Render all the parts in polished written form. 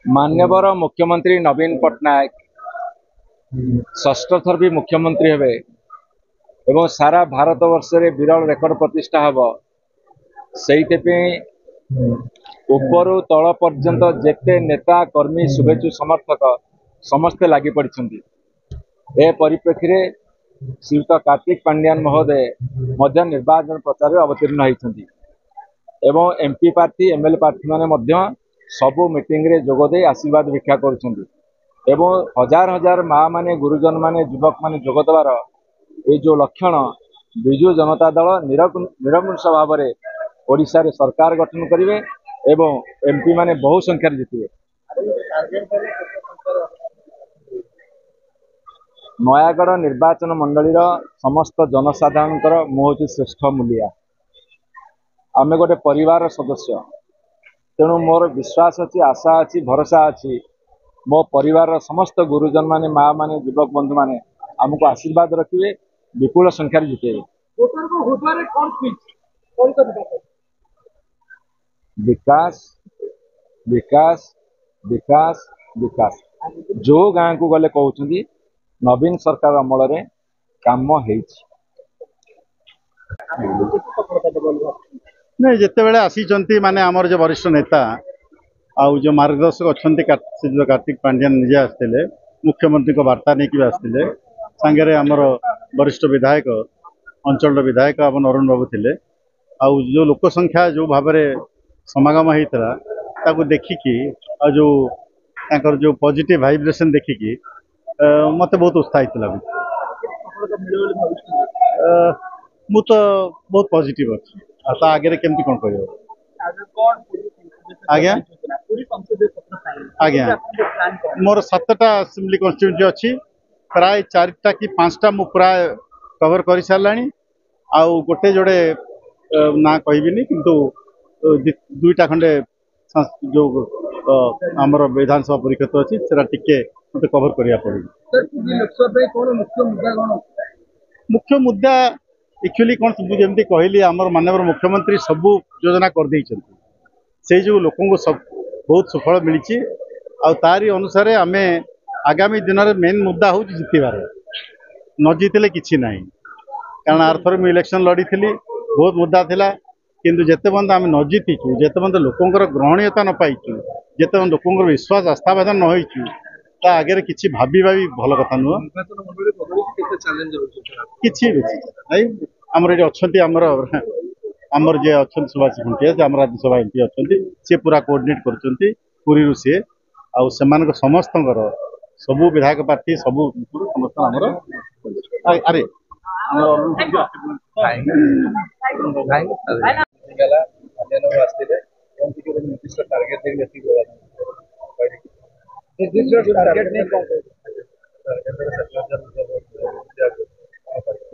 मान्यवर मुख्यमंत्री नवीन पट्टनायक षष्ठ थर भी मुख्यमंत्री हेबे एवं सारा भारत वर्ष रे विरल रेकर्ड प्रतिष्ठा हब से ऊपर तल पर्यंत जेते नेता कर्मी शुभेच्छु समर्थक समस्ते लगी पड़ती। ए परिप्रेक्षी रे श्रीयुक्त कार्तिक पांड्यान महोदय मध्य निर्वाचन प्रचार में अवतीर्ण होती एवं एमपी प्रार्थी एमएलए प्रार्थी माने सबु मीटिंग रे जोगदे आशीर्वाद भिक्षा करुछंती एवं हजार हजार माँ माने गुरुजन माने युवक माने जोग देवार ये जो लक्षण विजु जनता दल निरंकुश भाव में ओडिशा रे सरकार गठन करेंगे एवं एमपी माने बहु संख्यार जितबे। नयागढ़ निर्वाचन मंडलीर समस्त जनसाधारण मुझे श्रेष्ठ मूलिया आम गोटे परिवार सदस्य तेणु मोर विश्वास अच्छी आशा अच्छी भरोसा अच्छी मो परिवार समस्त गुरुजन माने माँ माने युवक बंधु माने आमको आशीर्वाद रखिए विपुल संख्यार जितेबे। विकास विकास विकास विकास जो गाँ को गले कहते नवीन सरकार अमल रे काम नहीं जिते बड़े आसी माने आमर जो वरिष्ठ नेता आउ जो मार्गदर्शक अच्छा जो कार्तिक पांड्यान निजे आसते मुख्यमंत्री को वार्ता नहीं कि आसते सांगे आमर वरिष्ठ विधायक अंचल विधायक आप अरुण बाबू थे आउ जो लोक संख्या जो भाव में समागम होता देखिकी जो जो पॉजिटिव वाइब्रेशन देखिकी मत बहुत उत्साहित लगुच मु तो बहुत पॉजिटिव अच्छी आगे केमती कौन कह आज्ञा आज्ञा मोर 7टा असेंबली कन्स्टिट्यूएंसी अच्छी प्राय 4टा कि 5टा मु प्राय कवर कर सारा आउ गोटे जोड़े ना कहबी किंतु 2टा खंडे जो आमर विधानसभा परिक्षेत्र अच्छी से टिके मत कवर करा पड़े। मुख्य मुद्दा एक्चुअली कौन जमी कहली आमर माननीय मुख्यमंत्री सबू योजना कर से जो लोक सब बहुत सुफल मिली तारी अनुसार आम आगामी दिन में मेन मुद्दा हूँ जितबार न जीतले किसी ना कारण आरथर मुझे इलेक्शन लड़ी बहुत मुद्दा थिला किंतु जिते बंद आम न जीतिचु जिते बंद लोकंर ग्रहणीयता न पाइचु जिते बंद लोकंर विश्वास आस्थावान न होइचु ता आगे किसी भाभी भल कथा नुह किसी आमर ये अच्छा आमर जे अच्छा सुभाष खुंटिया आम राज्यसभा एमपी अच्छा सी पूरा कोऑर्डिनेट कर पुरी सी आउ समस्त सबू विधायक प्रार्थी सबू समस्त आमर अरे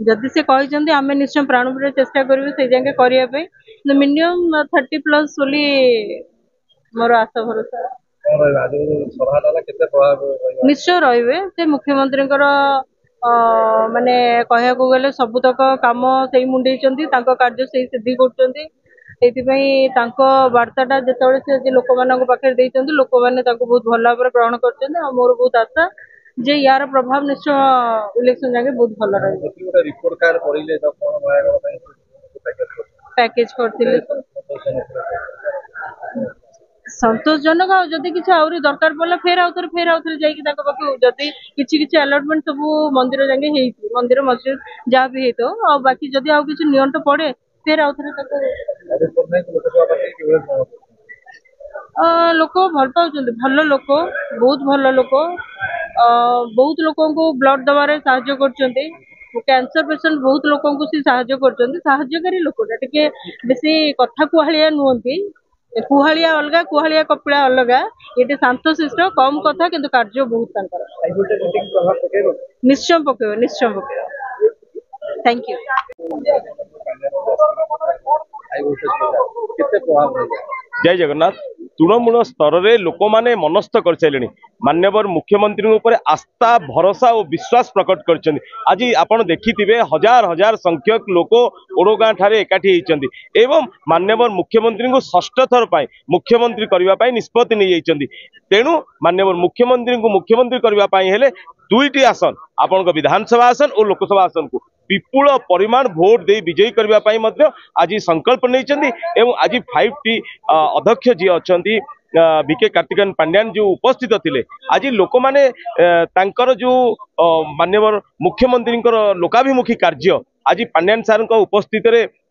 जदि से कहते आम निश्चय प्राणपुर चेष्टा करूँ से जाके करने मिनिमम 30+ बोली मोर आशा भरोसा निश्चय रे मुख्यमंत्री माने कहया गले सबुतक काम से मुंडे कार्य से सिद्धि कर वार्ताटा जो लोक मान पाखे लोक मैंने बहुत भल भाव ग्रहण कर मोर बहुत आशा जे यार प्रभाव निश्चय इलेक्शन जाके बहुत भल रही पैकेज करथिले संतोषजनक जदि किसी आउरी दरकार पड़ला फेर आउथरे जाइए जदि किसी अलटमेंट सब मंदिर जाके मंदिर मस्जिद जहाँ भी हो आ बाकी जदि आउ किसी नियंट पड़े फेर आउथरे लोक भल पाउछन्ति भल लोक बहुत भल लोक बहुत लोक को ब्लड दबारे साहाय्य करछन्ति कैंसर पेशेंट बहुत लोक को सी साहाय्य करछन्ति साहाय्यकारी लोकटा टिके बेसी कथा कुहालिया नुहंती कुहालिया अलगा कुहालिया कपिला अलगा ये शांत शिष्ट कम कथा किंतु कार्य बहुत निश्चय पकेब थैंक यू। जय जगन्नाथ। तृणमूल स्तर में लोक मैंने मनस्थ कर सारे माननीय मुख्यमंत्री ऊपर आस्था भरोसा और विश्वास प्रकट कर आज आपण देखिथिबे हजार हजार संख्यक लोक ओडगाँ ठारे एकाठी होती एवं माननीय मुख्यमंत्री को षष्ठ थर पर मुख्यमंत्री करने निष्पत्ति नहीं जाइछन्ति। तेणु माननीय मुख्यमंत्री को मुख्यमंत्री करने हेले दुईटी आसन आपण विधानसभा आसन और लोकसभा आसन को विपुल परिमाण भोट दे विजयी करने आज संकल्प नहीं आज 5टी अध्यक्ष जी अच्छा बीके कार्तिकेयन पांड्यान जो उपस्थित थिले आज लोक माने तांकर जो माननीय मुख्यमंत्री लोकाभिमुखी कार्य आज पांड्यान सार उपस्थित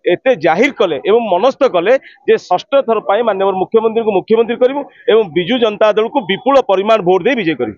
एते जाहिर कले एवं मनस्थ कले जे षष्ठ थर पर माननीय मुख्यमंत्री को मुख्यमंत्री करिवु एवं बिजु जनता दल को विपुल परिमाण भोट दे विजय करिवु।